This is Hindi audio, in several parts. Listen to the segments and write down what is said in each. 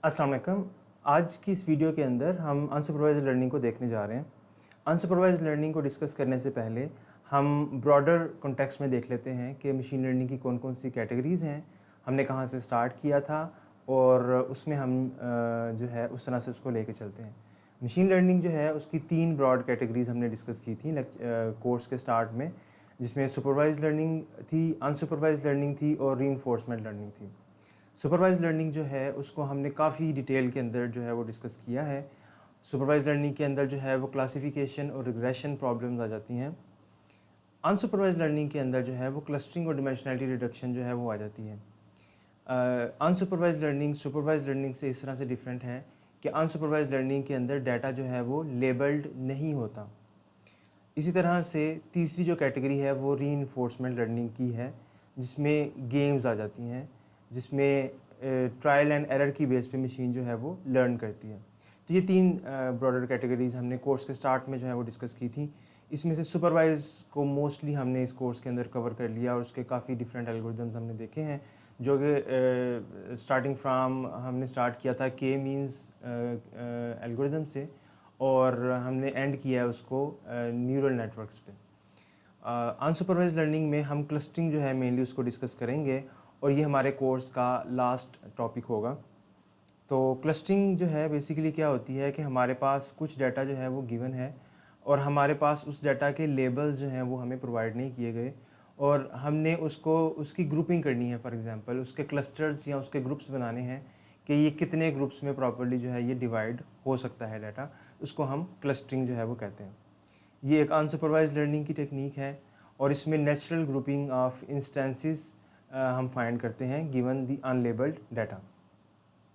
अस्सलाम वालेकुम। आज की इस वीडियो के अंदर हम अनसुपरवाइज्ड लर्निंग को देखने जा रहे हैं। अनसुपरवाइज्ड लर्निंग को डिस्कस करने से पहले हम ब्रॉडर कॉन्टेक्स्ट में देख लेते हैं कि मशीन लर्निंग की कौन कौन सी कैटेगरीज़ हैं, हमने कहाँ से स्टार्ट किया था और उसमें हम जो है उस तरह से उसको लेके चलते हैं। मशीन लर्निंग जो है उसकी 3 ब्रॉड कैटेगरीज़ हमने डिस्कस की थी कोर्स के स्टार्ट में, जिसमें सुपरवाइज्ड लर्निंग थी, अनसुपरवाइज्ड लर्निंग थी और रीइंफोर्समेंट लर्निंग थी। सुपरवाइज लर्निंग जो है उसको हमने काफ़ी डिटेल के अंदर जो है वो डिस्कस किया है। सुपरवाइज लर्निंग के अंदर जो है वो क्लासिफिकेशन और रिग्रेशन प्रॉब्लम्स आ जाती हैं। अनसुपरवाइज लर्निंग के अंदर जो है वो क्लस्टरिंग और डिमेंशनलिटी रिडक्शन जो है वो आ जाती है। अनसुपरवाइज लर्निंग सुपरवाइज लर्निंग से इस तरह से डिफरेंट है कि अनसुपरवाइज लर्निंग के अंदर डाटा जो है वो लेबल्ड नहीं होता। इसी तरह से तीसरी जो कैटेगरी है वो रीइंफोर्समेंट लर्निंग की है, जिसमें गेम्स आ जाती हैं, जिसमें ट्रायल एंड एरर की बेस पे मशीन जो है वो लर्न करती है। तो ये 3 ब्रॉडर कैटेगरीज़ हमने कोर्स के स्टार्ट में जो है वो डिस्कस की थी। इसमें से सुपरवाइज को मोस्टली हमने इस कोर्स के अंदर कवर कर लिया और उसके काफ़ी डिफरेंट एल्गोरिदम्स हमने देखे हैं, जो कि स्टार्टिंग फ्राम हमने स्टार्ट किया था के मीन्स एल्गोरिदम से और हमने एंड किया है उसको न्यूरल नेटवर्क्स पे। अनसुपरवाइज्ड लर्निंग में हम क्लस्टरिंग जो है मेनली उसको डिस्कस करेंगे और ये हमारे कोर्स का लास्ट टॉपिक होगा। तो क्लस्टरिंग जो है बेसिकली क्या होती है कि हमारे पास कुछ डाटा जो है वो गिवन है और हमारे पास उस डाटा के लेबल्स जो हैं वो हमें प्रोवाइड नहीं किए गए और हमने उसको उसकी ग्रुपिंग करनी है। फॉर एग्जांपल उसके क्लस्टर्स या उसके ग्रुप्स बनाने हैं कि ये कितने ग्रुप्स में प्रॉपर्ली जो है ये डिवाइड हो सकता है डाटा, उसको हम क्लस्टरिंग जो है वो कहते हैं। ये एक अनसुपरवाइज्ड लर्निंग की टेक्निक है और इसमें नेचुरल ग्रुपिंग ऑफ इंस्टेंसेस हम फाइंड करते हैं गिवन दी अनलेबल्ड डाटा।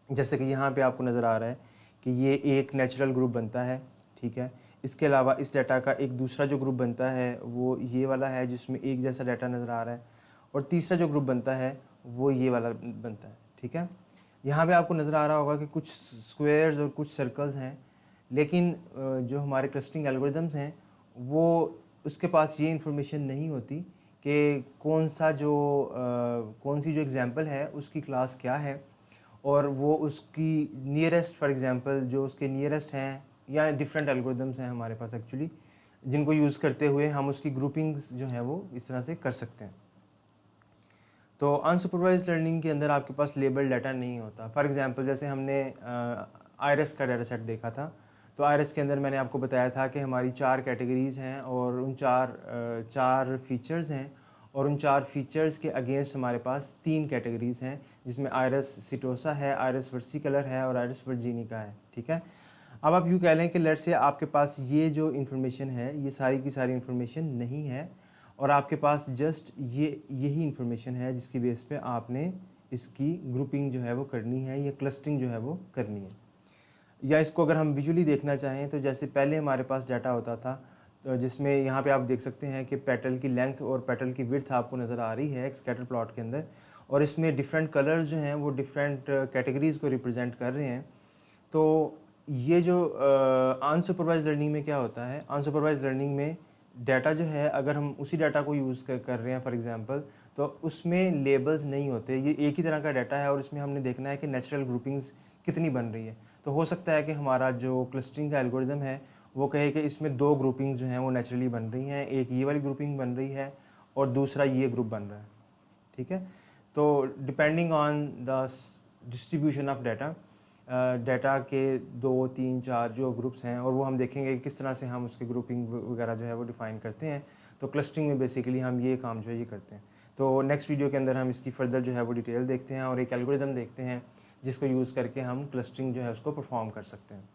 जैसे कि यहाँ पे आपको नज़र आ रहा है कि ये एक नेचुरल ग्रुप बनता है, ठीक है। इसके अलावा इस डाटा का एक दूसरा जो ग्रुप बनता है वो ये वाला है जिसमें एक जैसा डाटा नज़र आ रहा है और तीसरा जो ग्रुप बनता है वो ये वाला बनता है, ठीक है। यहाँ पे आपको नज़र आ रहा होगा कि कुछ स्क्वायर्स और कुछ सर्कल्स हैं, लेकिन जो हमारे क्लस्टरिंग एल्गोरिदम्स हैं वो उसके पास ये इन्फॉर्मेशन नहीं होती कि कौन सी जो एग्ज़ाम्पल है उसकी क्लास क्या है और वो उसकी नियरेस्ट, फॉर एग्ज़ाम्पल जो उसके नियरेस्ट हैं या डिफरेंट एल्गोरिदम्स हैं हमारे पास एक्चुअली, जिनको यूज़ करते हुए हम उसकी ग्रुपिंग्स जो हैं वो इस तरह से कर सकते हैं। तो अनसुपरवाइज्ड लर्निंग के अंदर आपके पास लेबल डाटा नहीं होता। फॉर एग्ज़ाम्पल जैसे हमने आयरस का डाटा सेट देखा था, तो आयरस के अंदर मैंने आपको बताया था कि हमारी 4 कैटेगरीज़ हैं और उन चार फीचर्स हैं और उन 4 फीचर्स के अगेंस्ट हमारे पास 3 कैटेगरीज़ हैं, जिसमें आयरस सिटोसा है, आयरस वर्सिकलर है और आयरस वर्जिनिका है, ठीक है। अब आप यूँ कह लें कि लेट्स से आपके पास ये जो इन्फॉर्मेशन है ये सारी की सारी इन्फॉर्मेशन नहीं है और आपके पास जस्ट यही इन्फॉर्मेशन है जिसकी बेस पे आपने इसकी ग्रुपिंग जो है वो करनी है या क्लस्टरिंग जो है वो करनी है। या इसको अगर हम विजुअली देखना चाहें तो जैसे पहले हमारे पास डाटा होता था, तो जिसमें यहाँ पे आप देख सकते हैं कि पेटल की लेंथ और पेटल की विड्थ आपको नज़र आ रही है एक स्कैटर प्लॉट के अंदर और इसमें डिफरेंट कलर्स जो हैं वो डिफरेंट कैटेगरीज़ को रिप्रेजेंट कर रहे हैं। तो ये जो अनसुपरवाइज्ड लर्निंग में क्या होता है, अनसुपरवाइज्ड लर्निंग में डाटा जो है अगर हम उसी डाटा को यूज़ कर रहे हैं फॉर एग्जांपल, तो उसमें लेबल्स नहीं होते। ये एक ही तरह का डाटा है और इसमें हमने देखना है कि नेचुरल ग्रुपिंग्स कितनी बन रही है। तो हो सकता है कि हमारा जो क्लस्टरिंग का एल्गोरिदम है वो कहे कि इसमें 2 ग्रुपिंग्स जो हैं वो नेचुरली बन रही हैं, एक ये वाली ग्रुपिंग बन रही है और दूसरा ये ग्रुप बन रहा है, ठीक है। तो depending on the distribution of data, data के 2, 3, 4 जो ग्रुप्स हैं और वो हम देखेंगे कि किस तरह से हम उसके ग्रुपिंग वगैरह जो है वो डिफ़ाइन करते हैं। तो क्लस्टरिंग में बेसिकली हम ये काम जो है ये करते हैं। तो नेक्स्ट वीडियो के अंदर हम इसकी फर्दर जो है वो डिटेल देखते हैं और एक एल्गोरिदम देखते हैं जिसको यूज़ करके हम क्लस्टरिंग जो है उसको परफॉर्म कर सकते हैं।